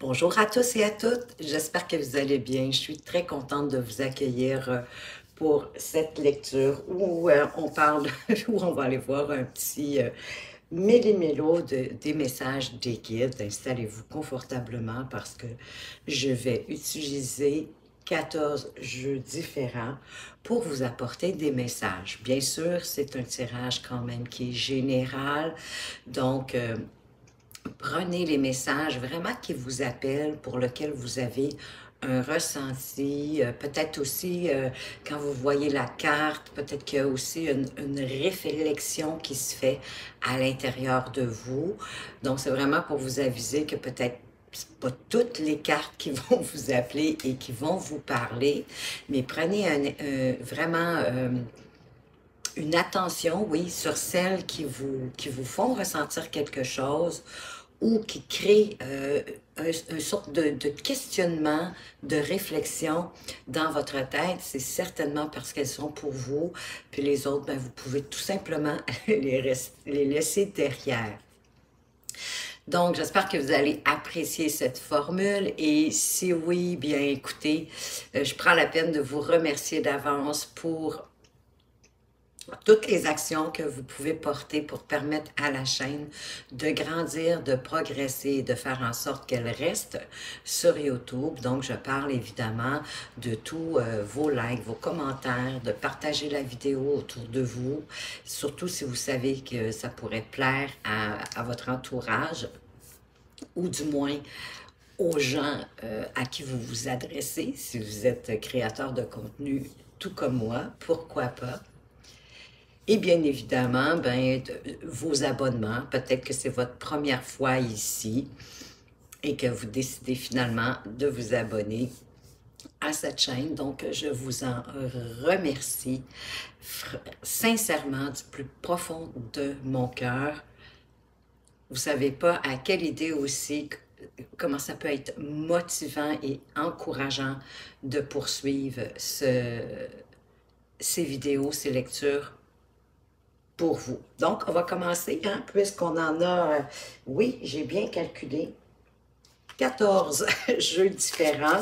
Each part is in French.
Bonjour à tous et à toutes, j'espère que vous allez bien. Je suis très contente de vous accueillir pour cette lecture où on parle, où on va aller voir un petit méli-mélo des messages des guides. Installez-vous confortablement parce que je vais utiliser 14 jeux différents pour vous apporter des messages. Bien sûr, c'est un tirage quand même qui est général, donc prenez les messages vraiment qui vous appellent, pour lesquels vous avez un ressenti, peut-être aussi quand vous voyez la carte, peut-être qu'il y a aussi une réflexion qui se fait à l'intérieur de vous. Donc, c'est vraiment pour vous aviser que peut-être c'est pas toutes les cartes qui vont vous appeler et qui vont vous parler, mais prenez vraiment une attention, oui, sur celles qui vous font ressentir quelque chose ou qui créent une sorte de questionnement, de réflexion dans votre tête. C'est certainement parce qu'elles sont pour vous, puis les autres, ben, vous pouvez tout simplement les laisser derrière. Donc, j'espère que vous allez apprécier cette formule et si oui, bien écoutez, je prends la peine de vous remercier d'avance pour toutes les actions que vous pouvez porter pour permettre à la chaîne de grandir, de progresser, de faire en sorte qu'elle reste sur YouTube. Donc, je parle évidemment de tous vos likes, vos commentaires, de partager la vidéo autour de vous, surtout si vous savez que ça pourrait plaire à votre entourage ou du moins aux gens à qui vous vous adressez. Si vous êtes créateur de contenu tout comme moi, pourquoi pas? Et bien évidemment, ben, vos abonnements, peut-être que c'est votre première fois ici et que vous décidez finalement de vous abonner à cette chaîne. Donc, je vous en remercie sincèrement du plus profond de mon cœur. Vous savez pas à quelle idée aussi, comment ça peut être motivant et encourageant de poursuivre ces vidéos, ces lectures pour vous. Donc, on va commencer, hein, puisqu'on en a, oui, j'ai bien calculé, 14 jeux différents.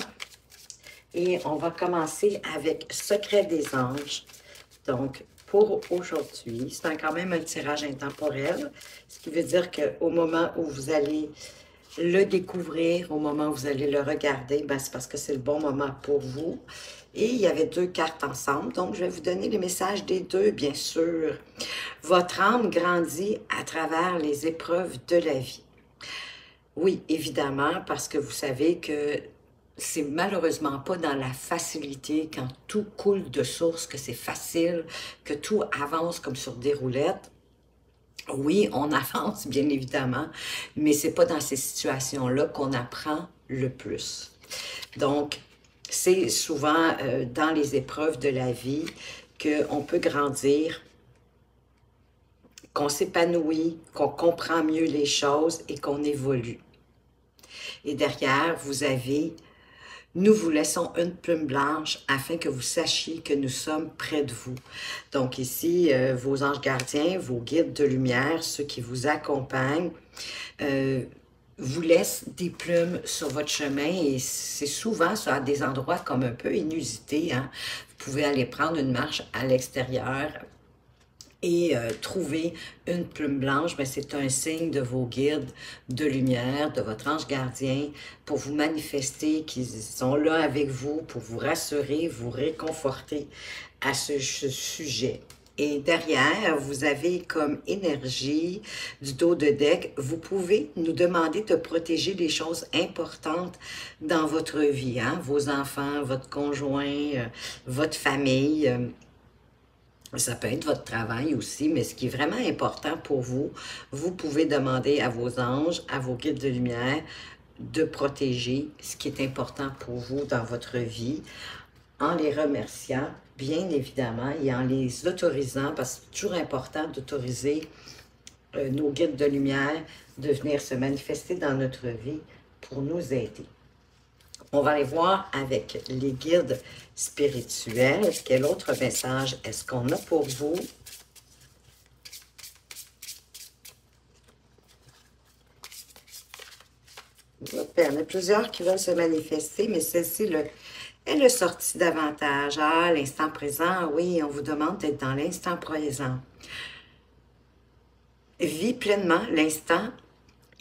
Et on va commencer avec Secret des anges. Donc, pour aujourd'hui, c'est quand même un tirage intemporel, ce qui veut dire qu'au moment où vous allez le découvrir, au moment où vous allez le regarder, ben, c'est parce que c'est le bon moment pour vous. Et il y avait deux cartes ensemble, donc je vais vous donner les messages des deux, bien sûr. Votre âme grandit à travers les épreuves de la vie. Oui, évidemment, parce que vous savez que c'est malheureusement pas dans la facilité, quand tout coule de source, que c'est facile, que tout avance comme sur des roulettes. Oui, on avance, bien évidemment, mais c'est pas dans ces situations-là qu'on apprend le plus. Donc, c'est souvent dans les épreuves de la vie qu'on peut grandir, qu'on s'épanouit, qu'on comprend mieux les choses et qu'on évolue. Et derrière, vous avez « Nous vous laissons une plume blanche afin que vous sachiez que nous sommes près de vous. » Donc ici, vos anges gardiens, vos guides de lumière, ceux qui vous accompagnent, vous laissent des plumes sur votre chemin et c'est souvent à des endroits comme un peu inusités, hein. Vous pouvez aller prendre une marche à l'extérieur et trouver une plume blanche, ben, c'est un signe de vos guides de lumière, de votre ange gardien, pour vous manifester qu'ils sont là avec vous, pour vous rassurer, vous réconforter à ce sujet. Et derrière, vous avez comme énergie du dos de deck, vous pouvez nous demander de protéger les choses importantes dans votre vie, hein? Vos enfants, votre conjoint, votre famille. Ça peut être votre travail aussi, mais ce qui est vraiment important pour vous, vous pouvez demander à vos anges, à vos guides de lumière, de protéger ce qui est important pour vous dans votre vie, en les remerciant, bien évidemment, et en les autorisant, parce que c'est toujours important d'autoriser nos guides de lumière de venir se manifester dans notre vie pour nous aider. On va aller voir avec les guides spirituels. Quel autre message est-ce qu'on a pour vous? Il y en a plusieurs qui veulent se manifester, mais celle-ci, elle est sortie davantage. Ah, l'instant présent, oui, on vous demande d'être dans l'instant présent. Vis pleinement l'instant.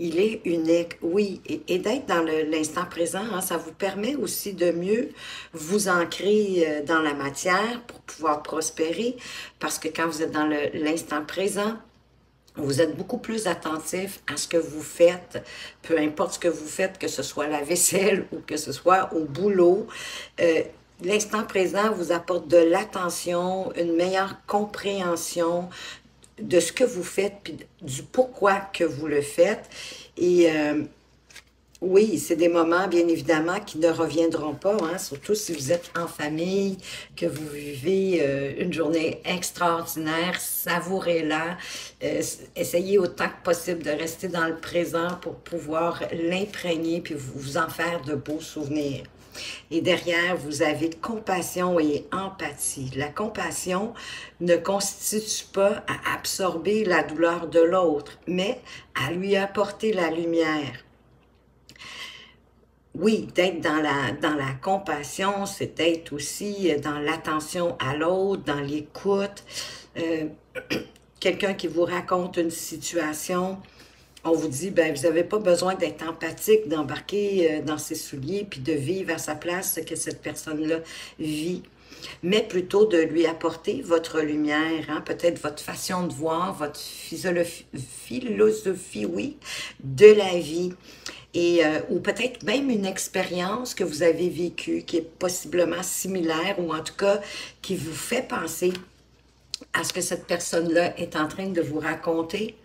Il est unique, oui, et d'être dans l'instant présent, hein, ça vous permet aussi de mieux vous ancrer dans la matière pour pouvoir prospérer, parce que quand vous êtes dans l'instant présent, vous êtes beaucoup plus attentif à ce que vous faites, peu importe ce que vous faites, que ce soit la vaisselle ou que ce soit au boulot. L'instant présent vous apporte de l'attention, une meilleure compréhension de ce que vous faites, puis du pourquoi que vous le faites. Et oui, c'est des moments, bien évidemment, qui ne reviendront pas, hein, surtout si vous êtes en famille, que vous vivez une journée extraordinaire, savourez-la, essayez autant que possible de rester dans le présent pour pouvoir l'imprégner, puis vous en faire de beaux souvenirs. Et derrière, vous avez compassion et empathie. La compassion ne constitue pas à absorber la douleur de l'autre, mais à lui apporter la lumière. Oui, d'être dans la compassion, c'est d'être aussi dans l'attention à l'autre, dans l'écoute. Quelqu'un qui vous raconte une situation, on vous dit, ben, vous n'avez pas besoin d'être empathique, d'embarquer dans ses souliers, puis de vivre à sa place ce que cette personne-là vit, mais plutôt de lui apporter votre lumière, hein, peut-être votre façon de voir, votre philosophie, oui, de la vie. Et, ou peut-être même une expérience que vous avez vécue qui est possiblement similaire ou en tout cas qui vous fait penser à ce que cette personne-là est en train de vous raconter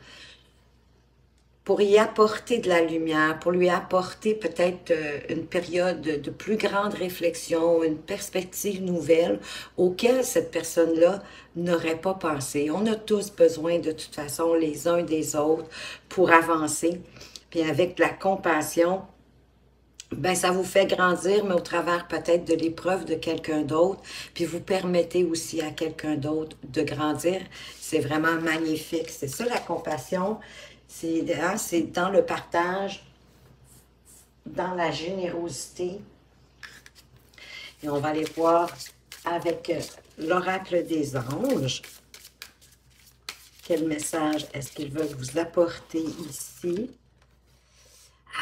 pour y apporter de la lumière, pour lui apporter peut-être une période de plus grande réflexion, une perspective nouvelle auquel cette personne-là n'aurait pas pensé. On a tous besoin de toute façon les uns des autres pour avancer. Puis avec de la compassion, ben ça vous fait grandir, mais au travers peut-être de l'épreuve de quelqu'un d'autre, puis vous permettez aussi à quelqu'un d'autre de grandir. C'est vraiment magnifique. C'est ça la compassion. C'est hein, dans le partage, dans la générosité. Et on va aller voir avec l'oracle des anges. Quel message est-ce qu'ils veulent vous apporter ici?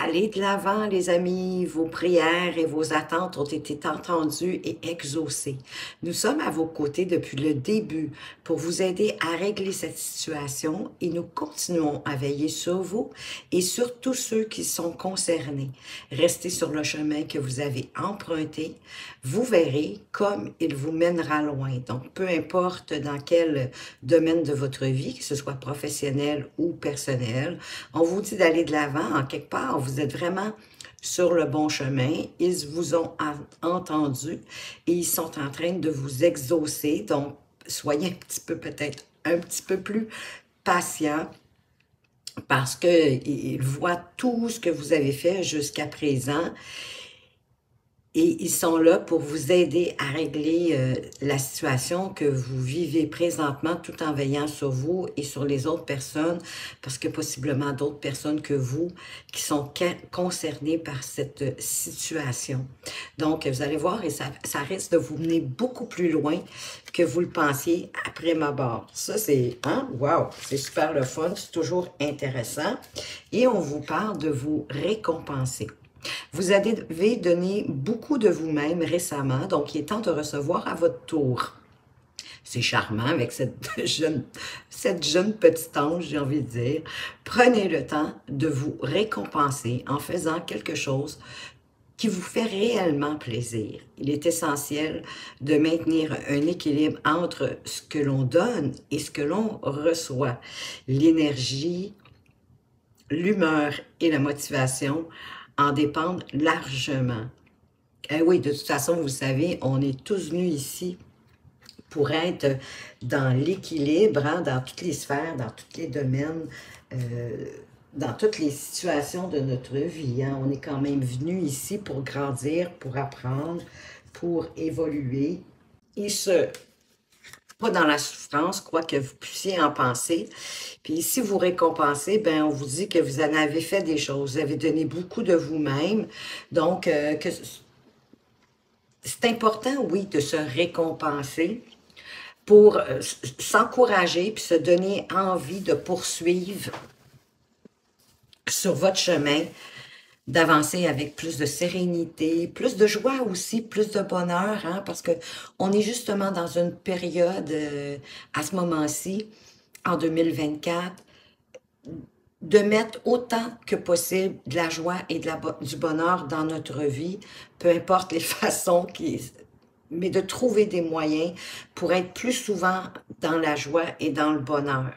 Allez de l'avant, les amis. Vos prières et vos attentes ont été entendues et exaucées. Nous sommes à vos côtés depuis le début pour vous aider à régler cette situation et nous continuons à veiller sur vous et sur tous ceux qui sont concernés. Restez sur le chemin que vous avez emprunté. Vous verrez comme il vous mènera loin. Donc, peu importe dans quel domaine de votre vie, que ce soit professionnel ou personnel, on vous dit d'aller de l'avant. En quelque part, vous êtes vraiment sur le bon chemin. Ils vous ont entendu et ils sont en train de vous exaucer. Donc, soyez un petit peu, peut-être un petit peu plus patient parce qu'ils voient tout ce que vous avez fait jusqu'à présent. Et ils sont là pour vous aider à régler la situation que vous vivez présentement tout en veillant sur vous et sur les autres personnes, parce que possiblement d'autres personnes que vous qui sont concernées par cette situation. Donc, vous allez voir, et ça risque de vous mener beaucoup plus loin que vous le pensiez après ma barre. Ça, c'est, hein, wow, c'est super le fun, c'est toujours intéressant. Et on vous parle de vous récompenser. Vous avez donné beaucoup de vous-même récemment, donc il est temps de recevoir à votre tour. C'est charmant avec cette jeune petite ange, j'ai envie de dire. Prenez le temps de vous récompenser en faisant quelque chose qui vous fait réellement plaisir. Il est essentiel de maintenir un équilibre entre ce que l'on donne et ce que l'on reçoit. L'énergie, l'humeur et la motivation en dépendent largement. Eh oui, de toute façon, vous savez, on est tous venus ici pour être dans l'équilibre, hein, dans toutes les sphères, dans tous les domaines, dans toutes les situations de notre vie. Hein. On est quand même venus ici pour grandir, pour apprendre, pour évoluer et se pas dans la souffrance, quoi que vous puissiez en penser. Puis si vous récompensez, ben on vous dit que vous en avez fait des choses, vous avez donné beaucoup de vous-même. Donc, c'est important, oui, de se récompenser pour s'encourager puis se donner envie de poursuivre sur votre chemin, d'avancer avec plus de sérénité, plus de joie aussi, plus de bonheur, hein, parce que on est justement dans une période, à ce moment-ci, en 2024, de mettre autant que possible de la joie et du bonheur dans notre vie, peu importe les façons mais de trouver des moyens pour être plus souvent dans la joie et dans le bonheur.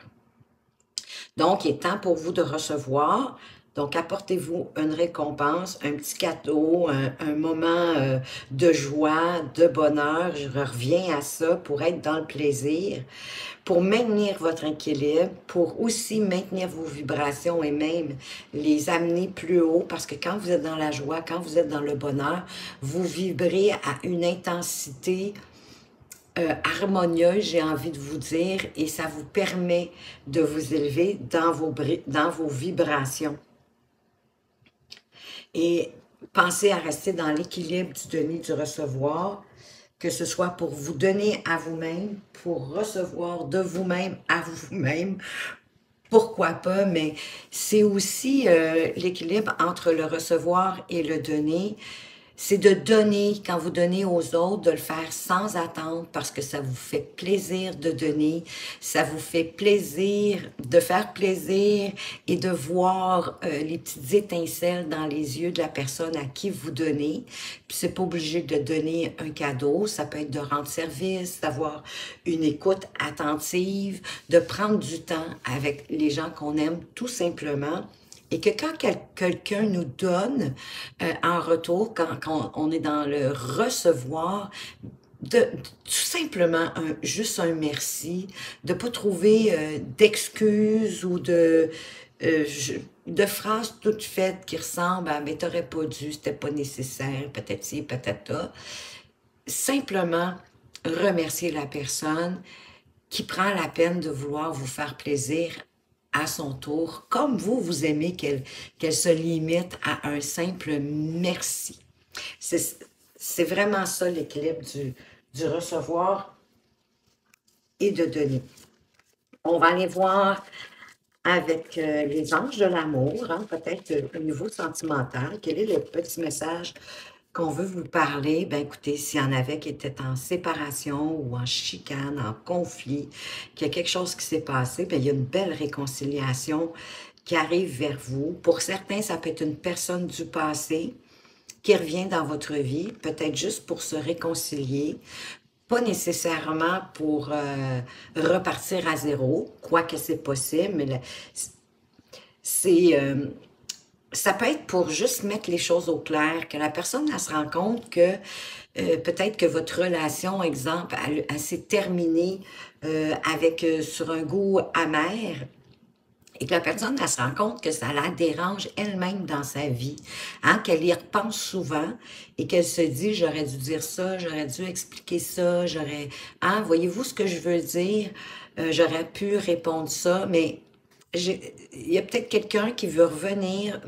Donc, il est temps pour vous de recevoir. Donc, apportez-vous une récompense, un petit cadeau, un moment de joie, de bonheur. Je reviens à ça pour être dans le plaisir, pour maintenir votre équilibre, pour aussi maintenir vos vibrations et même les amener plus haut, parce que quand vous êtes dans la joie, quand vous êtes dans le bonheur, vous vibrez à une intensité harmonieuse, j'ai envie de vous dire, et ça vous permet de vous élever dans vos vibrations. Et pensez à rester dans l'équilibre du donner, du recevoir, que ce soit pour vous donner à vous-même, pour recevoir de vous-même à vous-même, pourquoi pas, mais c'est aussi l'équilibre entre le recevoir et le donner. C'est de donner, quand vous donnez aux autres, de le faire sans attendre parce que ça vous fait plaisir de donner, ça vous fait plaisir de faire plaisir et de voir les petites étincelles dans les yeux de la personne à qui vous donnez. Puis c'est pas obligé de donner un cadeau, ça peut être de rendre service, d'avoir une écoute attentive, de prendre du temps avec les gens qu'on aime tout simplement. Et que quand quelqu'un nous donne en retour, quand on est dans le recevoir, tout simplement juste un merci, de ne pas trouver d'excuses ou de phrases toutes faites qui ressemblent à « mais t'aurais pas dû, c'était pas nécessaire, peut-être ci, peut-être ça ». Simplement remercier la personne qui prend la peine de vouloir vous faire plaisir à son tour, comme vous aimez qu'elle se limite à un simple merci. C'est vraiment ça l'équilibre du recevoir et de donner. On va aller voir avec les anges de l'amour, hein, peut-être au niveau sentimental, quel est le petit message qu'on veut vous parler. Ben écoutez, s'il y en avait qui étaient en séparation ou en chicane, en conflit, qu'il y a quelque chose qui s'est passé, ben il y a une belle réconciliation qui arrive vers vous. Pour certains, ça peut être une personne du passé qui revient dans votre vie, peut-être juste pour se réconcilier, pas nécessairement pour repartir à zéro, quoique c'est possible, mais ça peut être pour juste mettre les choses au clair, que la personne elle se rend compte que peut-être que votre relation, exemple, elle s'est terminée sur un goût amer, et que la personne, elle se rend compte que ça la dérange elle-même dans sa vie, hein, qu'elle y repense souvent et qu'elle se dit « j'aurais dû dire ça, j'aurais dû expliquer ça, j'aurais... » Hein, voyez-vous ce que je veux dire? J'aurais pu répondre ça, mais il y a peut-être quelqu'un qui veut revenir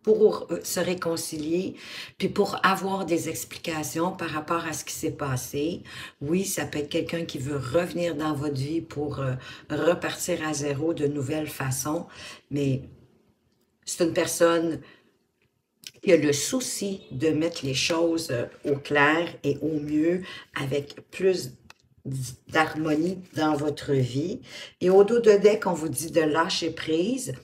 pour se réconcilier, puis pour avoir des explications par rapport à ce qui s'est passé. Oui, ça peut être quelqu'un qui veut revenir dans votre vie pour repartir à zéro de nouvelles façons, mais c'est une personne qui a le souci de mettre les choses au clair et au mieux, avec plus d'harmonie dans votre vie. Et au dos de deck, on vous dit de lâcher prise,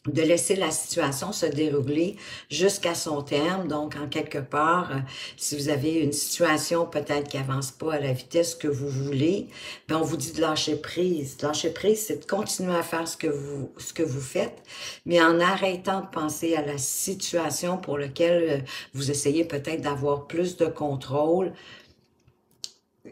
de laisser la situation se dérouler jusqu'à son terme. Donc, en quelque part, si vous avez une situation peut-être qui avance pas à la vitesse que vous voulez, ben on vous dit de lâcher prise. Lâcher prise, c'est de continuer à faire ce que vous faites, mais en arrêtant de penser à la situation pour laquelle vous essayez peut-être d'avoir plus de contrôle.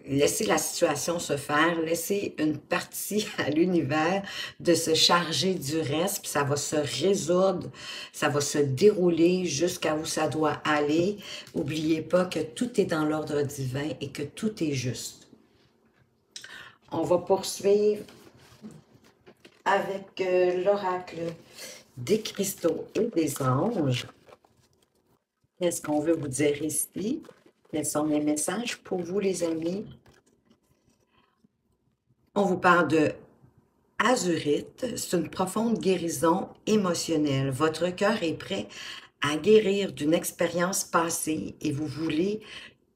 Laissez la situation se faire, laissez une partie à l'univers de se charger du reste, puis ça va se résoudre, ça va se dérouler jusqu'à où ça doit aller. N'oubliez pas que tout est dans l'ordre divin et que tout est juste. On va poursuivre avec l'oracle des cristaux et des anges. Qu'est-ce qu'on veut vous dire ici? Quels sont les messages pour vous, les amis? On vous parle de Azurite. C'est une profonde guérison émotionnelle. Votre cœur est prêt à guérir d'une expérience passée et vous voulez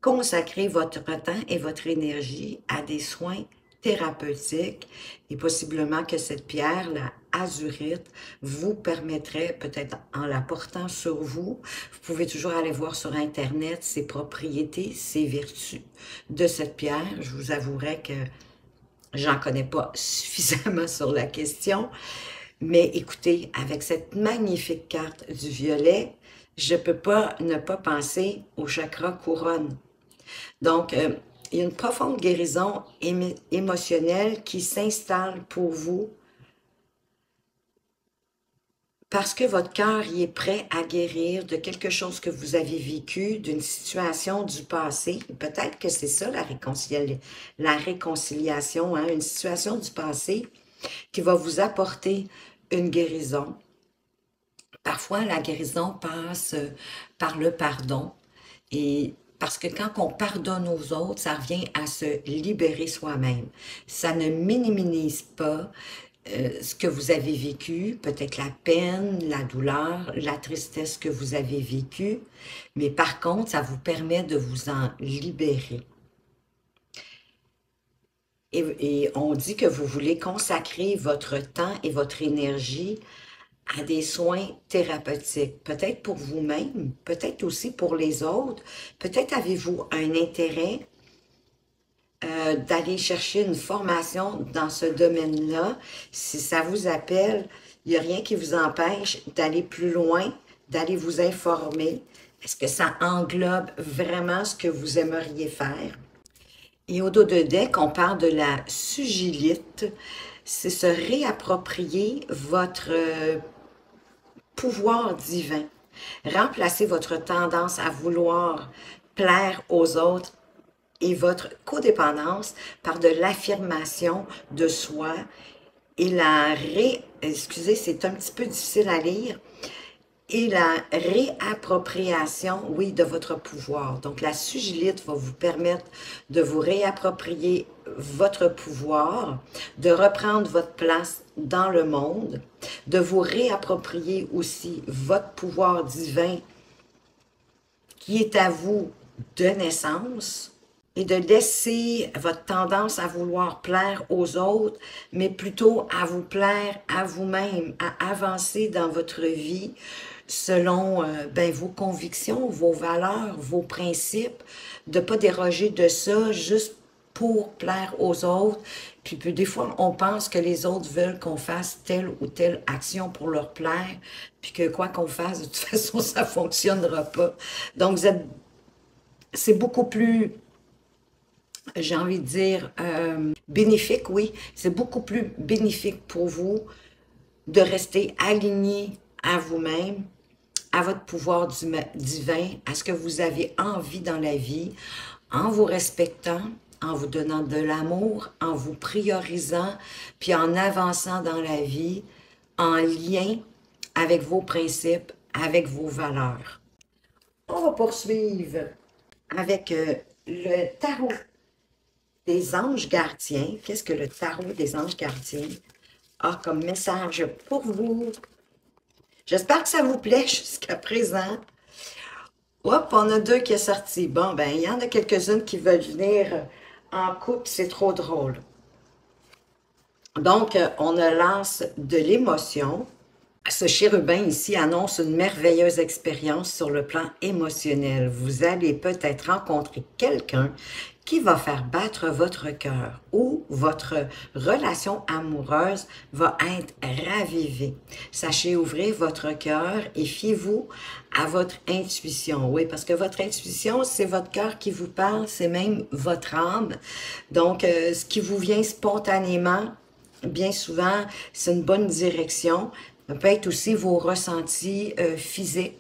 consacrer votre temps et votre énergie à des soins thérapeutiques et possiblement que cette pierre, la azurite, vous permettrait, peut-être en la portant sur vous, vous pouvez toujours aller voir sur Internet ses propriétés, ses vertus de cette pierre. Je vous avouerai que j'en connais pas suffisamment sur la question, mais écoutez, avec cette magnifique carte du violet, je peux pas ne pas penser au chakra couronne. Donc, il y a une profonde guérison émotionnelle qui s'installe pour vous parce que votre cœur y est prêt à guérir de quelque chose que vous avez vécu, d'une situation du passé. Peut-être que c'est ça la réconciliation, hein? Une situation du passé qui va vous apporter une guérison. Parfois, la guérison passe par le pardon. Et parce que quand on pardonne aux autres, ça revient à se libérer soi-même. Ça ne minimise pas ce que vous avez vécu, peut-être la peine, la douleur, la tristesse que vous avez vécue, mais par contre, ça vous permet de vous en libérer. Et on dit que vous voulez consacrer votre temps et votre énergie à des soins thérapeutiques, peut-être pour vous-même, peut-être aussi pour les autres. Peut-être avez-vous un intérêt d'aller chercher une formation dans ce domaine-là. Si ça vous appelle, il n'y a rien qui vous empêche d'aller plus loin, d'aller vous informer. Est-ce que ça englobe vraiment ce que vous aimeriez faire? Et au dos de deck, on parle de la sugilite. C'est se réapproprier votre pouvoir divin. Remplacez votre tendance à vouloir plaire aux autres et votre codépendance par de l'affirmation de soi et excusez, c'est un petit peu difficile à lire, et la réappropriation, oui, de votre pouvoir. Donc, la sugilite va vous permettre de vous réapproprier votre pouvoir, de reprendre votre place dans le monde, de vous réapproprier aussi votre pouvoir divin qui est à vous de naissance et de laisser votre tendance à vouloir plaire aux autres, mais plutôt à vous plaire à vous-même, à avancer dans votre vie selon vos convictions, vos valeurs, vos principes, de ne pas déroger de ça juste pour plaire aux autres. Puis des fois, on pense que les autres veulent qu'on fasse telle ou telle action pour leur plaire, puis que quoi qu'on fasse, de toute façon, ça ne fonctionnera pas. Donc, c'est beaucoup plus, j'ai envie de dire, bénéfique, oui. C'est beaucoup plus bénéfique pour vous de rester aligné à vous-même, à votre pouvoir divin, à ce que vous avez envie dans la vie, en vous respectant, en vous donnant de l'amour, en vous priorisant, puis en avançant dans la vie, en lien avec vos principes, avec vos valeurs. On va poursuivre avec le tarot des anges gardiens. Qu'est-ce que le tarot des anges gardiens a comme message pour vous? J'espère que ça vous plaît jusqu'à présent. Hop, on a deux qui est sorti. Bon, ben, il y en a quelques-unes qui veulent venir en couple, c'est trop drôle. Donc, on a l'as de l'émotion. Ce chérubin ici annonce une merveilleuse expérience sur le plan émotionnel. Vous allez peut-être rencontrer quelqu'un qui va faire battre votre cœur ou votre relation amoureuse va être ravivée. Sachez ouvrir votre cœur et fiez-vous à votre intuition. Oui, parce que votre intuition, c'est votre cœur qui vous parle, c'est même votre âme. Donc, ce qui vous vient spontanément, bien souvent, c'est une bonne direction. Ça peut être aussi vos ressentis physiques.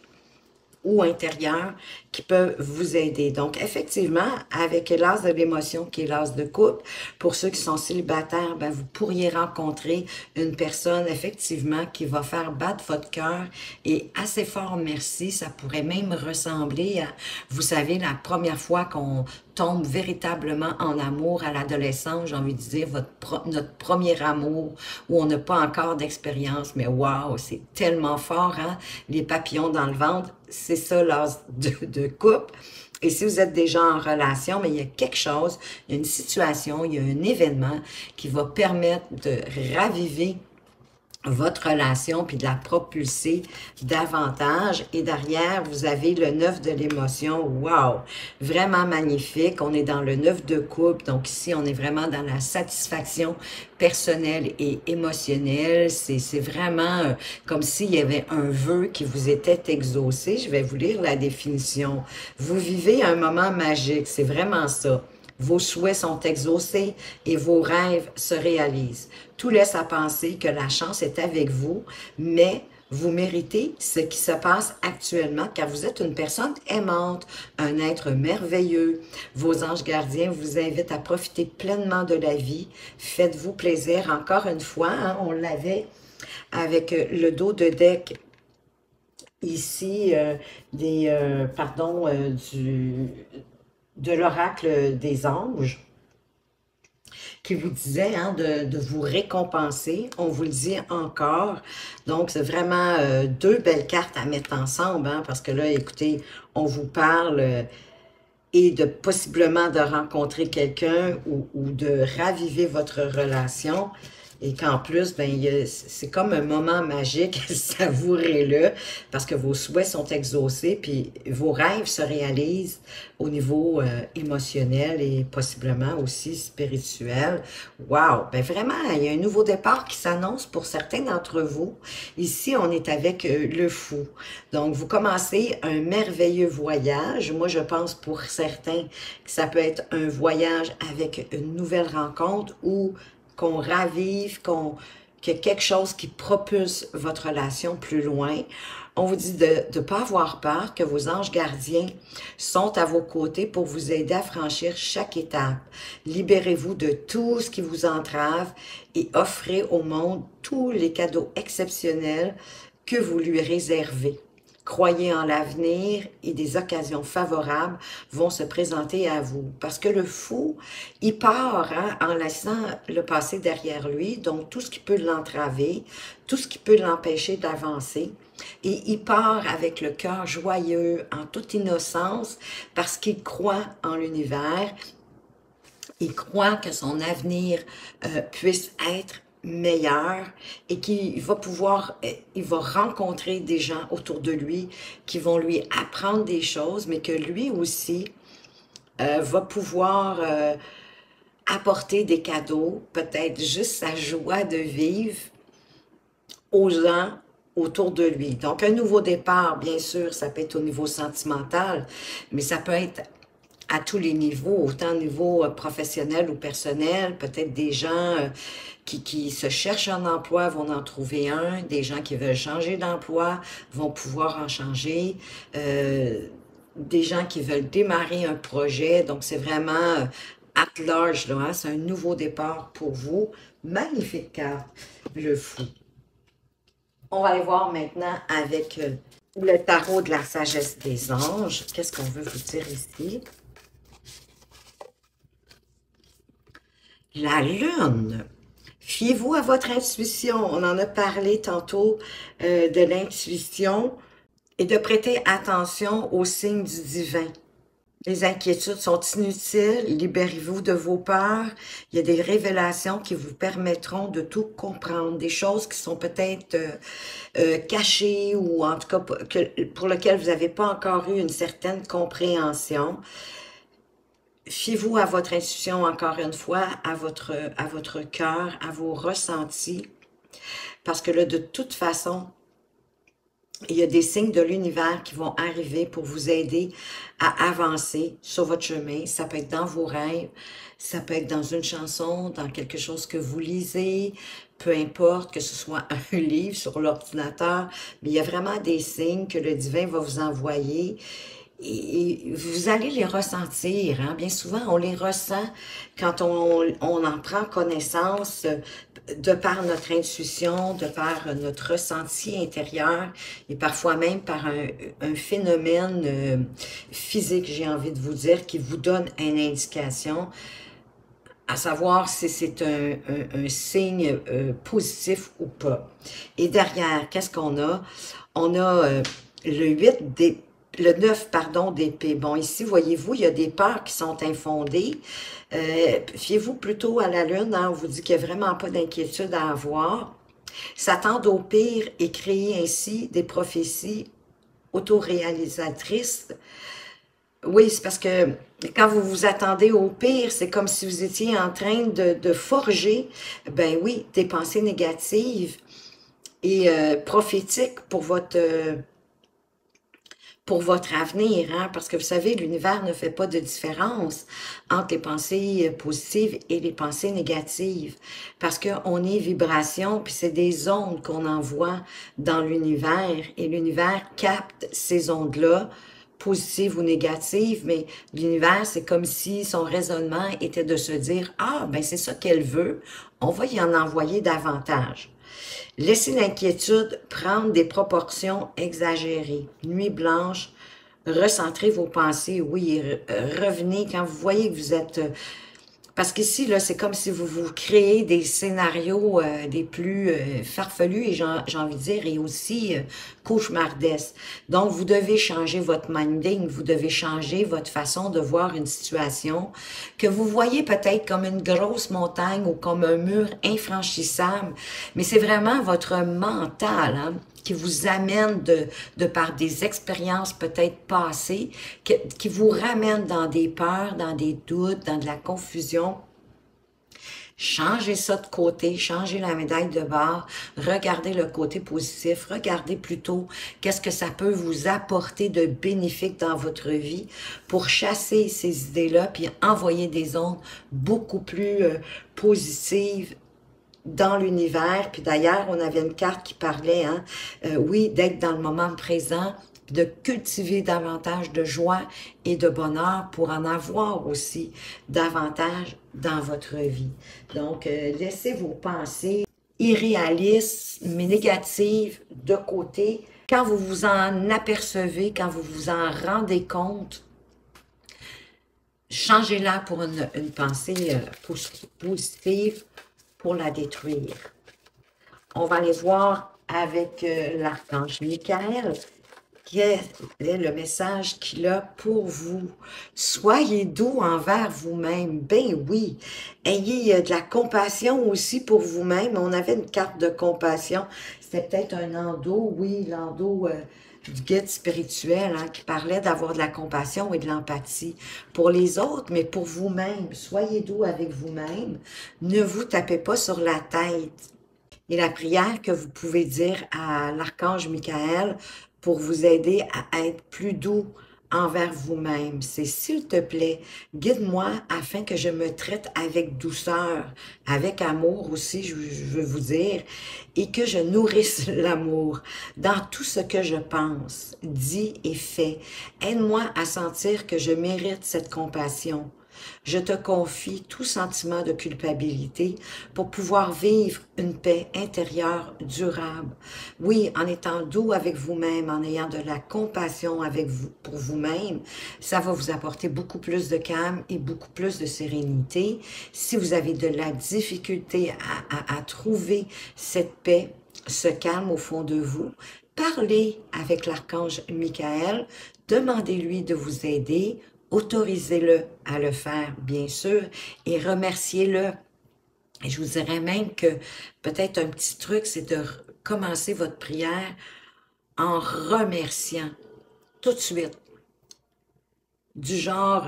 ou intérieures qui peuvent vous aider. Donc, effectivement, avec l'as de l'émotion qui est l'as de couple, pour ceux qui sont célibataires, ben, vous pourriez rencontrer une personne, effectivement, qui va faire battre votre cœur et assez fort merci. Ça pourrait même ressembler à, vous savez, la première fois qu'on tombe véritablement en amour à l'adolescence, j'ai envie de dire notre premier amour où on n'a pas encore d'expérience, mais waouh, c'est tellement fort, hein? Les papillons dans le ventre, c'est ça l'as de couple. Et si vous êtes déjà en relation, mais il y a quelque chose, il y a une situation, il y a un événement qui va permettre de raviver votre relation puis de la propulser davantage. Et derrière, vous avez le 9 de l'émotion. Wow! Vraiment magnifique. On est dans le 9 de couple. Donc ici, on est vraiment dans la satisfaction personnelle et émotionnelle. C'est vraiment comme s'il y avait un vœu qui vous était exaucé. Je vais vous lire la définition. Vous vivez un moment magique. C'est vraiment ça. Vos souhaits sont exaucés et vos rêves se réalisent. Tout laisse à penser que la chance est avec vous, mais vous méritez ce qui se passe actuellement car vous êtes une personne aimante, un être merveilleux. Vos anges gardiens vous invitent à profiter pleinement de la vie. Faites-vous plaisir encore une fois. Hein, on l'avait avec le dos de deck ici de l'oracle des anges qui vous disait hein, de vous récompenser. On vous le dit encore. Donc, c'est vraiment deux belles cartes à mettre ensemble, hein, parce que là, écoutez, on vous parle et de possiblement de rencontrer quelqu'un ou de raviver votre relation. Et qu'en plus, ben, c'est comme un moment magique, savourez-le, parce que vos souhaits sont exaucés, puis vos rêves se réalisent au niveau émotionnel et possiblement aussi spirituel. Wow! Ben vraiment, il y a un nouveau départ qui s'annonce pour certains d'entre vous. Ici, on est avec le fou. Donc, vous commencez un merveilleux voyage. Moi, je pense pour certains que ça peut être un voyage avec une nouvelle rencontre ou qu'on ravive, qu'il y a quelque chose qui propulse votre relation plus loin. On vous dit de ne pas avoir peur, que vos anges gardiens sont à vos côtés pour vous aider à franchir chaque étape. Libérez-vous de tout ce qui vous entrave et offrez au monde tous les cadeaux exceptionnels que vous lui réservez. Croyez en l'avenir et des occasions favorables vont se présenter à vous. Parce que le fou, il part hein, en laissant le passé derrière lui, donc tout ce qui peut l'entraver, tout ce qui peut l'empêcher d'avancer. Et il part avec le cœur joyeux, en toute innocence, parce qu'il croit en l'univers. Il croit que son avenir puisse être meilleur et qu'il va pouvoir, il va rencontrer des gens autour de lui qui vont lui apprendre des choses, mais que lui aussi va pouvoir apporter des cadeaux, peut-être juste sa joie de vivre aux gens autour de lui. Donc, un nouveau départ, bien sûr, ça peut être au niveau sentimental, mais ça peut être à tous les niveaux, autant au niveau professionnel ou personnel, peut-être des gens qui se cherchent un emploi vont en trouver un, des gens qui veulent changer d'emploi vont pouvoir en changer, des gens qui veulent démarrer un projet, donc c'est vraiment at large, là, hein, c'est un nouveau départ pour vous. Magnifique carte, le fou. On va aller voir maintenant avec le tarot de la sagesse des anges. Qu'est-ce qu'on veut vous dire ici? La lune. Fiez-vous à votre intuition. On en a parlé tantôt de l'intuition et de prêter attention aux signes du divin. Les inquiétudes sont inutiles. Libérez-vous de vos peurs. Il y a des révélations qui vous permettront de tout comprendre. Des choses qui sont peut-être cachées ou en tout cas pour lesquelles vous n'avez pas encore eu une certaine compréhension. Fiez-vous à votre intuition, encore une fois, à votre cœur, à vos ressentis. Parce que là, de toute façon, il y a des signes de l'univers qui vont arriver pour vous aider à avancer sur votre chemin. Ça peut être dans vos rêves, ça peut être dans une chanson, dans quelque chose que vous lisez, peu importe que ce soit un livre sur l'ordinateur, mais il y a vraiment des signes que le divin va vous envoyer et vous allez les ressentir, hein. Bien souvent, on les ressent quand on en prend connaissance de par notre intuition, de par notre ressenti intérieur et parfois même par un phénomène physique, j'ai envie de vous dire, qui vous donne une indication à savoir si c'est un signe positif ou pas. Et derrière, qu'est-ce qu'on a? On a le 8 des, le 9, pardon, d'épée. Bon, ici, voyez-vous, il y a des peurs qui sont infondées. Fiez-vous plutôt à la lune, hein, on vous dit qu'il n'y a vraiment pas d'inquiétude à avoir. S'attendre au pire et créer ainsi des prophéties autoréalisatrices. Oui, c'est parce que quand vous vous attendez au pire, c'est comme si vous étiez en train de forger, ben oui, des pensées négatives et prophétiques pour votre avenir, hein, parce que vous savez, l'univers ne fait pas de différence entre les pensées positives et les pensées négatives, parce qu'on est vibration, puis c'est des ondes qu'on envoie dans l'univers, et l'univers capte ces ondes-là, positives ou négatives, mais l'univers, c'est comme si son raisonnement était de se dire « Ah, ben c'est ça qu'elle veut, on va y en envoyer davantage ». Laissez l'inquiétude prendre des proportions exagérées. Nuit blanche, recentrez vos pensées, oui, revenez quand vous voyez que vous êtes... parce qu'ici, là, c'est comme si vous vous créez des scénarios des plus farfelus et j'ai envie de dire, et aussi cauchemardesques. Donc, vous devez changer votre minding, vous devez changer votre façon de voir une situation que vous voyez peut-être comme une grosse montagne ou comme un mur infranchissable, mais c'est vraiment votre mental, hein, qui vous amène de par des expériences peut-être passées, qui vous ramène dans des peurs, dans des doutes, dans de la confusion. Changez ça de côté, changez la médaille de bord, regardez le côté positif, regardez plutôt qu'est-ce que ça peut vous apporter de bénéfique dans votre vie pour chasser ces idées-là, puis envoyer des ondes beaucoup plus positives dans l'univers. Puis d'ailleurs, on avait une carte qui parlait, hein, oui, d'être dans le moment présent, de cultiver davantage de joie et de bonheur pour en avoir aussi davantage dans votre vie. Donc, laissez vos pensées irréalistes, mais négatives de côté. Quand vous vous en apercevez, quand vous vous en rendez compte, changez-la pour une pensée positive pour la détruire. On va aller voir avec l'archange Michael. Quel est le message qu'il a pour vous? Soyez doux envers vous-même. Ben oui. Ayez de la compassion aussi pour vous-même. On avait une carte de compassion. C'était peut-être un endo, oui, l'endo du guide spirituel, hein, qui parlait d'avoir de la compassion et de l'empathie pour les autres, mais pour vous-même. Soyez doux avec vous-même. Ne vous tapez pas sur la tête. Et la prière que vous pouvez dire à l'archange Michael pour vous aider à être plus doux envers vous-même, c'est « S'il te plaît, guide-moi afin que je me traite avec douceur, avec amour aussi, je veux vous dire, et que je nourrisse l'amour dans tout ce que je pense, dis et fais. Aide-moi à sentir que je mérite cette compassion. Je te confie tout sentiment de culpabilité pour pouvoir vivre une paix intérieure durable. Oui, en étant doux avec vous-même, en ayant de la compassion avec vous, pour vous-même, ça va vous apporter beaucoup plus de calme et beaucoup plus de sérénité. Si vous avez de la difficulté à trouver cette paix, ce calme au fond de vous, parlez avec l'archange Michael, demandez-lui de vous aider, autorisez-le à le faire, bien sûr, et remerciez-le. Et je vous dirais même que peut-être un petit truc, c'est de commencer votre prière en remerciant tout de suite. Du genre,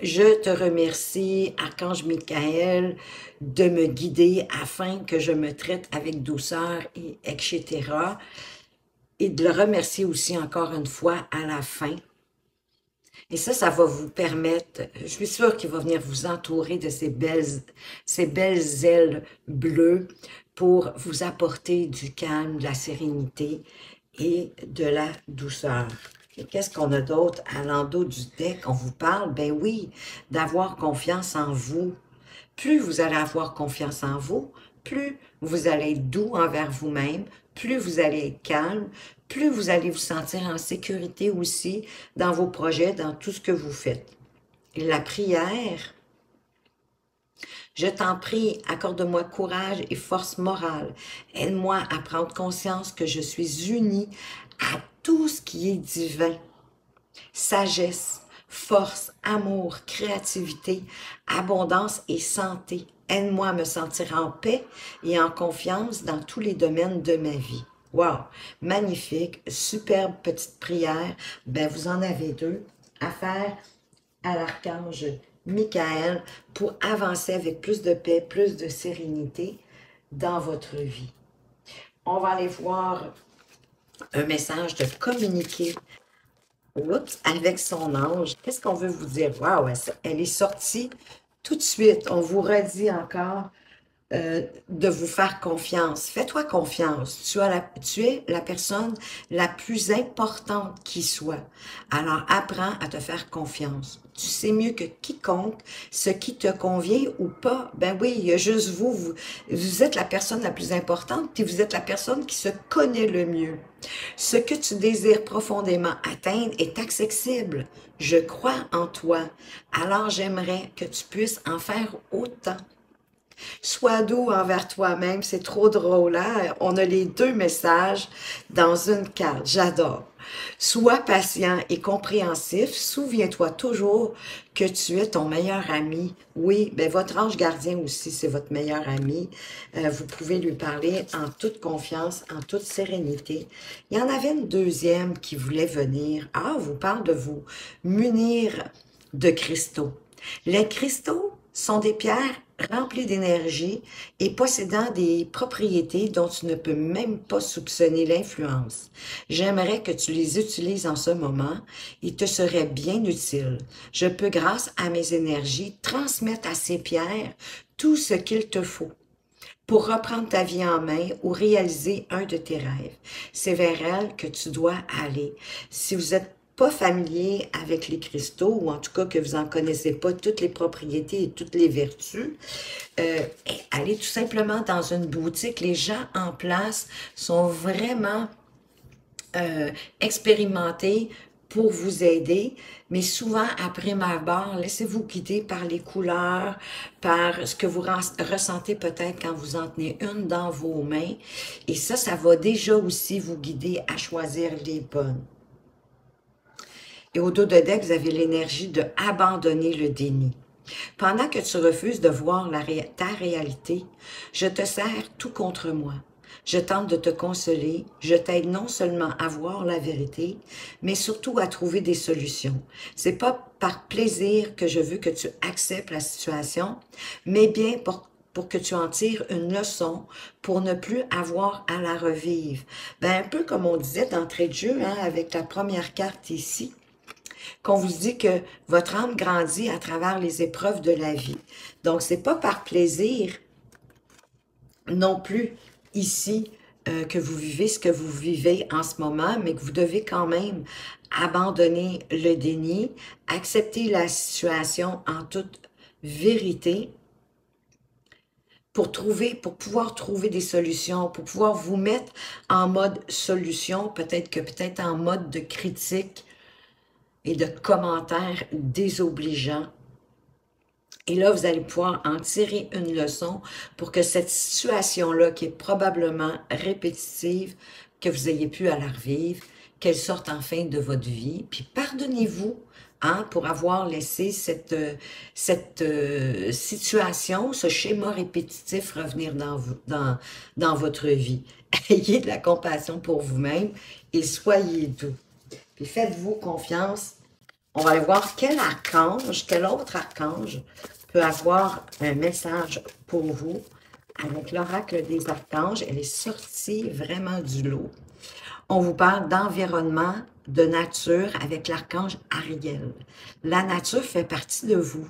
je te remercie, Archange Michael, de me guider afin que je me traite avec douceur, et etc. Et de le remercier aussi encore une fois à la fin. Et ça va vous permettre, je suis sûre qu'il va venir vous entourer de ces belles ailes bleues pour vous apporter du calme, de la sérénité et de la douceur. Et qu'est-ce qu'on a d'autre à l'endos du deck? On vous parle, ben oui, d'avoir confiance en vous. Plus vous allez avoir confiance en vous, plus vous allez être doux envers vous-même, plus vous allez être calme, plus vous allez vous sentir en sécurité aussi dans vos projets, dans tout ce que vous faites. Et la prière, je t'en prie, accorde-moi courage et force morale. Aide-moi à prendre conscience que je suis unie à tout ce qui est divin. Sagesse, force, amour, créativité, abondance et santé. Aide-moi à me sentir en paix et en confiance dans tous les domaines de ma vie. Wow! Magnifique, superbe petite prière. Ben, vous en avez deux à faire à l'archange Michael pour avancer avec plus de paix, plus de sérénité dans votre vie. On va aller voir un message de communiquer avec son ange. Qu'est-ce qu'on veut vous dire? Waouh, elle est sortie tout de suite. On vous redit encore de vous faire confiance. Fais-toi confiance. Tu es la personne la plus importante qui soit. Alors, apprends à te faire confiance. Tu sais mieux que quiconque ce qui te convient ou pas. Ben oui, il y a juste vous êtes la personne la plus importante, puis vous êtes la personne qui se connaît le mieux. Ce que tu désires profondément atteindre est accessible. Je crois en toi. Alors, j'aimerais que tu puisses en faire autant. Sois doux envers toi-même, c'est trop drôle, hein? On a les deux messages dans une carte, j'adore. Sois patient et compréhensif, souviens-toi toujours que tu es ton meilleur ami. Oui, ben votre ange gardien aussi, c'est votre meilleur ami. Vous pouvez lui parler en toute confiance, en toute sérénité. Il y en avait une deuxième qui voulait venir. Ah, vous parle de vous munir de cristaux. Les cristaux sont des pierres remplies d'énergie et possédant des propriétés dont tu ne peux même pas soupçonner l'influence. J'aimerais que tu les utilises en ce moment. Ils te seraient bien utiles. Je peux, grâce à mes énergies, transmettre à ces pierres tout ce qu'il te faut pour reprendre ta vie en main ou réaliser un de tes rêves. C'est vers elle que tu dois aller. Si vous êtes pas familier avec les cristaux, ou en tout cas que vous en connaissez pas toutes les propriétés et toutes les vertus, allez tout simplement dans une boutique. Les gens en place sont vraiment expérimentés pour vous aider, mais souvent, après ma barre, laissez-vous guider par les couleurs, par ce que vous ressentez peut-être quand vous en tenez une dans vos mains, et ça va déjà aussi vous guider à choisir les bonnes. Et au dos de deck, vous avez l'énergie de abandonner le déni. Pendant que tu refuses de voir ta réalité, je te sers tout contre moi. Je tente de te consoler, je t'aide non seulement à voir la vérité, mais surtout à trouver des solutions. C'est pas par plaisir que je veux que tu acceptes la situation, mais bien pour que tu en tires une leçon, pour ne plus avoir à la revivre. Ben, un peu comme on disait d'entrée de jeu, hein, avec la première carte ici, qu'on vous dit que votre âme grandit à travers les épreuves de la vie. Donc, c'est pas par plaisir non plus ici que vous vivez ce que vous vivez en ce moment, mais que vous devez quand même abandonner le déni, accepter la situation en toute vérité pour pouvoir trouver des solutions, pour pouvoir vous mettre en mode solution, peut-être en mode de critique et de commentaires désobligeants. Et là, vous allez pouvoir en tirer une leçon pour que cette situation-là, qui est probablement répétitive, que vous ayez pu à la revivre, qu'elle sorte enfin de votre vie. Puis pardonnez-vous hein, pour avoir laissé cette situation, ce schéma répétitif revenir dans votre vie. Ayez de la compassion pour vous-même et soyez doux. Puis faites-vous confiance. On va aller voir quel autre archange peut avoir un message pour vous avec l'oracle des archanges. Elle est sortie vraiment du lot. On vous parle d'environnement, de nature avec l'archange Ariel. La nature fait partie de vous.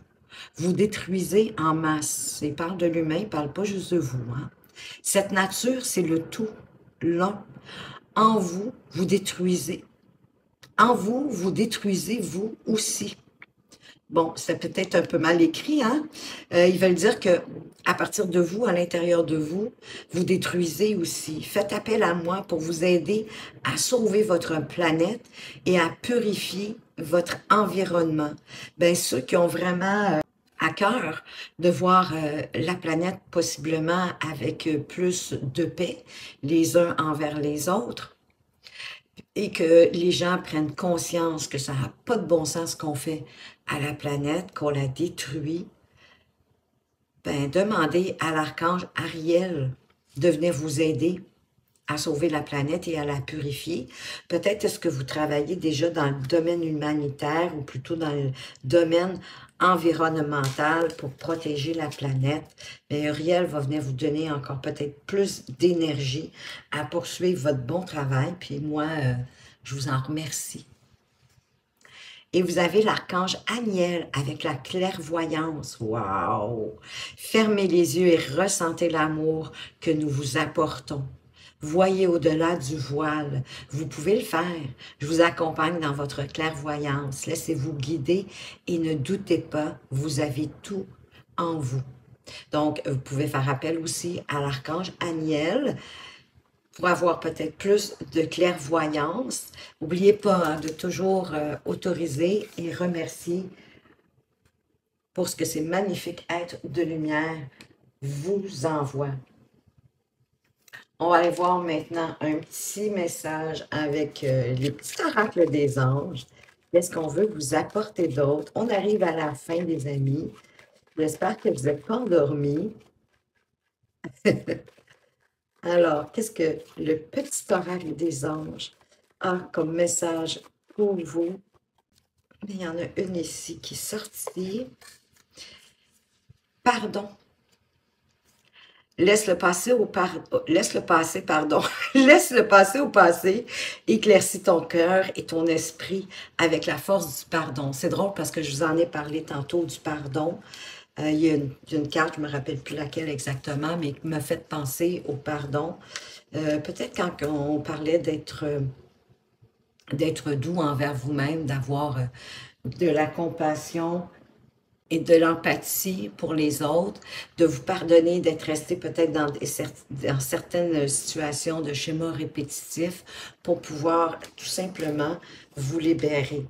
Vous détruisez en masse. Il parle de l'humain, il ne parle pas juste de vous. Hein? Cette nature, c'est le tout, l'un. En vous, vous détruisez. En vous, vous détruisez vous aussi. Bon, c'est peut-être un peu mal écrit, hein? Ils veulent dire que à partir de vous, à l'intérieur de vous, vous détruisez aussi. Faites appel à moi pour vous aider à sauver votre planète et à purifier votre environnement. Bien, ceux qui ont vraiment à cœur de voir la planète possiblement avec plus de paix les uns envers les autres, et que les gens prennent conscience que ça n'a pas de bon sens ce qu'on fait à la planète, qu'on la détruit, ben demandez à l'archange Ariel de venir vous aider à sauver la planète et à la purifier. Peut-être est-ce que vous travaillez déjà dans le domaine humanitaire ou plutôt dans le domaine environnemental pour protéger la planète. Mais Ariel va venir vous donner encore peut-être plus d'énergie à poursuivre votre bon travail. Puis moi, je vous en remercie. Et vous avez l'archange Aniel avec la clairvoyance. Wow! Fermez les yeux et ressentez l'amour que nous vous apportons. Voyez au-delà du voile. Vous pouvez le faire. Je vous accompagne dans votre clairvoyance. Laissez-vous guider et ne doutez pas, vous avez tout en vous. Donc, vous pouvez faire appel aussi à l'archange Aniel pour avoir peut-être plus de clairvoyance. N'oubliez pas hein, de toujours autoriser et remercier pour ce que ces magnifiques êtres de lumière vous envoient. On va aller voir maintenant un petit message avec les petits oracles des anges. Qu'est-ce qu'on veut vous apporter d'autre? On arrive à la fin, des amis. J'espère que vous n'êtes pas endormis. Alors, qu'est-ce que le petit oracle des anges a comme message pour vous? Il y en a une ici qui est sortie. Pardon. Laisse-le passer au pardon. Laisse-le passer au passé. Éclaircis ton cœur et ton esprit avec la force du pardon. C'est drôle parce que je vous en ai parlé tantôt du pardon. Il y a une carte, je ne me rappelle plus laquelle exactement, mais qui m'a fait penser au pardon. Peut-être quand on parlait d'être doux envers vous-même, d'avoir de la compassion et de l'empathie pour les autres, de vous pardonner d'être resté peut-être dans certaines situations de schéma répétitif pour pouvoir tout simplement vous libérer.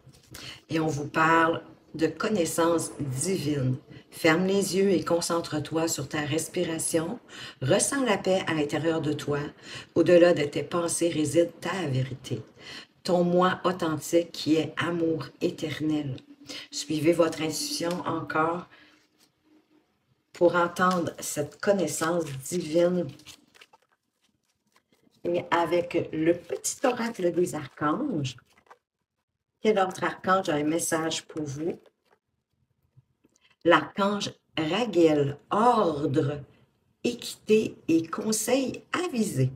Et on vous parle de connaissance divine. Ferme les yeux et concentre-toi sur ta respiration. Ressens la paix à l'intérieur de toi. Au-delà de tes pensées réside ta vérité. Ton moi authentique qui est amour éternel. Suivez votre intuition encore pour entendre cette connaissance divine. Et avec le petit oracle des archanges, quel autre archange a un message pour vous? L'archange Raguel, ordre, équité et conseil avisé.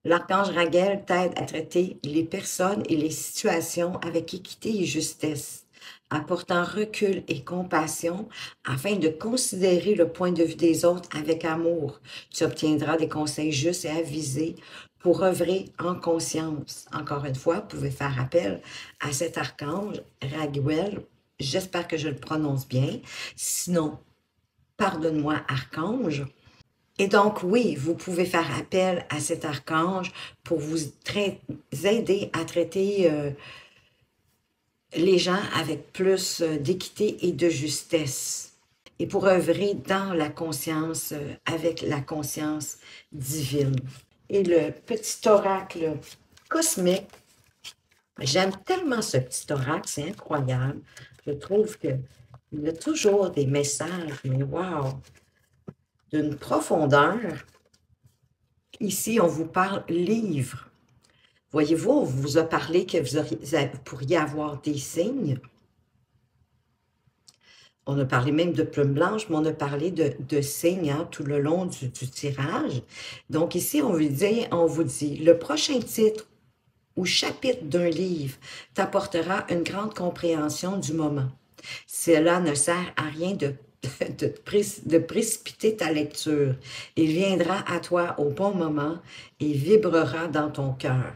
L'archange Raguel t'aide à traiter les personnes et les situations avec équité et justesse, apportant recul et compassion afin de considérer le point de vue des autres avec amour. Tu obtiendras des conseils justes et avisés pour œuvrer en conscience. Encore une fois, vous pouvez faire appel à cet archange Raguel. J'espère que je le prononce bien. Sinon, pardonne-moi, archange. Et donc, oui, vous pouvez faire appel à cet archange pour vous aider à traiter les gens avec plus d'équité et de justesse. Et pour œuvrer dans la conscience, avec la conscience divine. Et le petit oracle cosmique, j'aime tellement ce petit oracle, c'est incroyable. Je trouve qu'il y a toujours des messages, mais wow, d'une profondeur. Ici, on vous parle livre. Voyez-vous, on vous a parlé que vous pourriez avoir des signes. On a parlé même de plumes blanches, mais on a parlé de signes hein, tout le long du tirage. Donc ici, on vous dit, le prochain titre ou chapitre d'un livre t'apportera une grande compréhension du moment. Cela ne sert à rien de de précipiter ta lecture. Il viendra à toi au bon moment et vibrera dans ton cœur.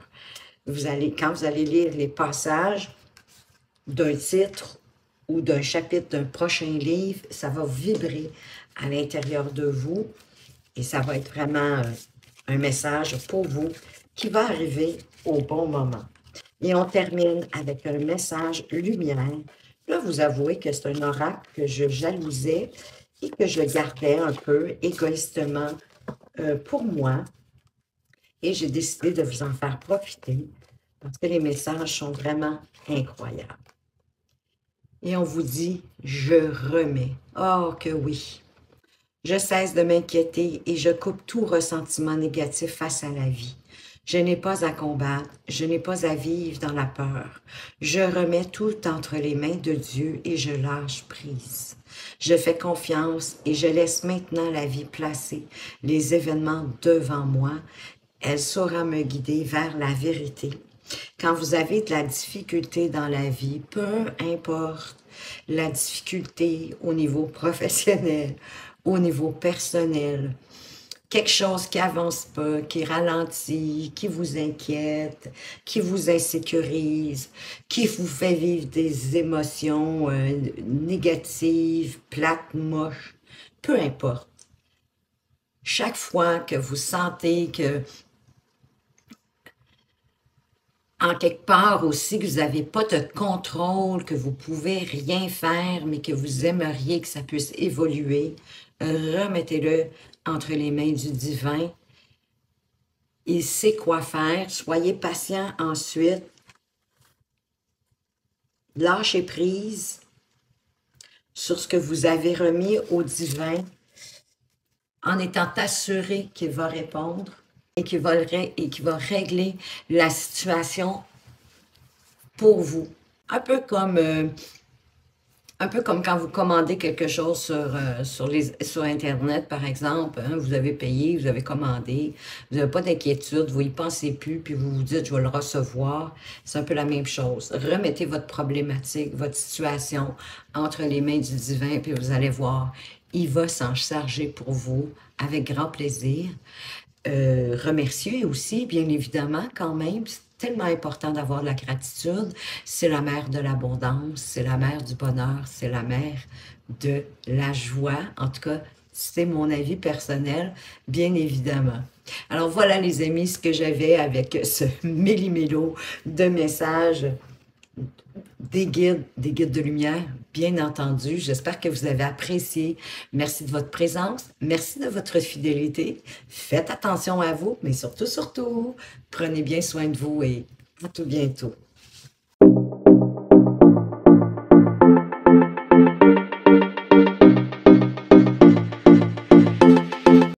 Quand vous allez lire les passages d'un titre ou d'un chapitre d'un prochain livre, ça va vibrer à l'intérieur de vous et ça va être vraiment un message pour vous qui va arriver au bon moment. Et on termine avec un message lumière. Là, vous avouez que c'est un oracle que je jalousais et que je gardais un peu égoïstement pour moi. Et j'ai décidé de vous en faire profiter parce que les messages sont vraiment incroyables. Et on vous dit, je remets. Oh que oui! Je cesse de m'inquiéter et je coupe tout ressentiment négatif face à la vie. Je n'ai pas à combattre, je n'ai pas à vivre dans la peur. Je remets tout entre les mains de Dieu et je lâche prise. Je fais confiance et je laisse maintenant la vie placer les événements devant moi. Elle saura me guider vers la vérité. Quand vous avez de la difficulté dans la vie, peu importe la difficulté au niveau professionnel, au niveau personnel, quelque chose qui avance pas, qui ralentit, qui vous inquiète, qui vous insécurise, qui vous fait vivre des émotions négatives, plates, moches, peu importe. Chaque fois que vous sentez que en quelque part aussi que vous n'avez pas de contrôle, que vous pouvez rien faire, mais que vous aimeriez que ça puisse évoluer, remettez-le entre les mains du divin. Il sait quoi faire. Soyez patient ensuite. Lâchez prise sur ce que vous avez remis au divin en étant assuré qu'il va répondre et qu'il va régler la situation pour vous. Un peu comme quand vous commandez quelque chose sur Internet, par exemple, hein, vous avez payé, vous avez commandé, vous n'avez pas d'inquiétude, vous n'y pensez plus, puis vous vous dites, je vais le recevoir. C'est un peu la même chose. Remettez votre problématique, votre situation entre les mains du divin, puis vous allez voir, il va s'en charger pour vous avec grand plaisir. Remercier aussi, bien évidemment, quand même. C'est tellement important d'avoir de la gratitude. C'est la mère de l'abondance, c'est la mère du bonheur, c'est la mère de la joie. En tout cas, c'est mon avis personnel, bien évidemment. Alors voilà, les amis, ce que j'avais avec ce méli-mélo de messages des guides de lumière, bien entendu. J'espère que vous avez apprécié. Merci de votre présence. Merci de votre fidélité. Faites attention à vous, mais surtout, prenez bien soin de vous et à tout bientôt.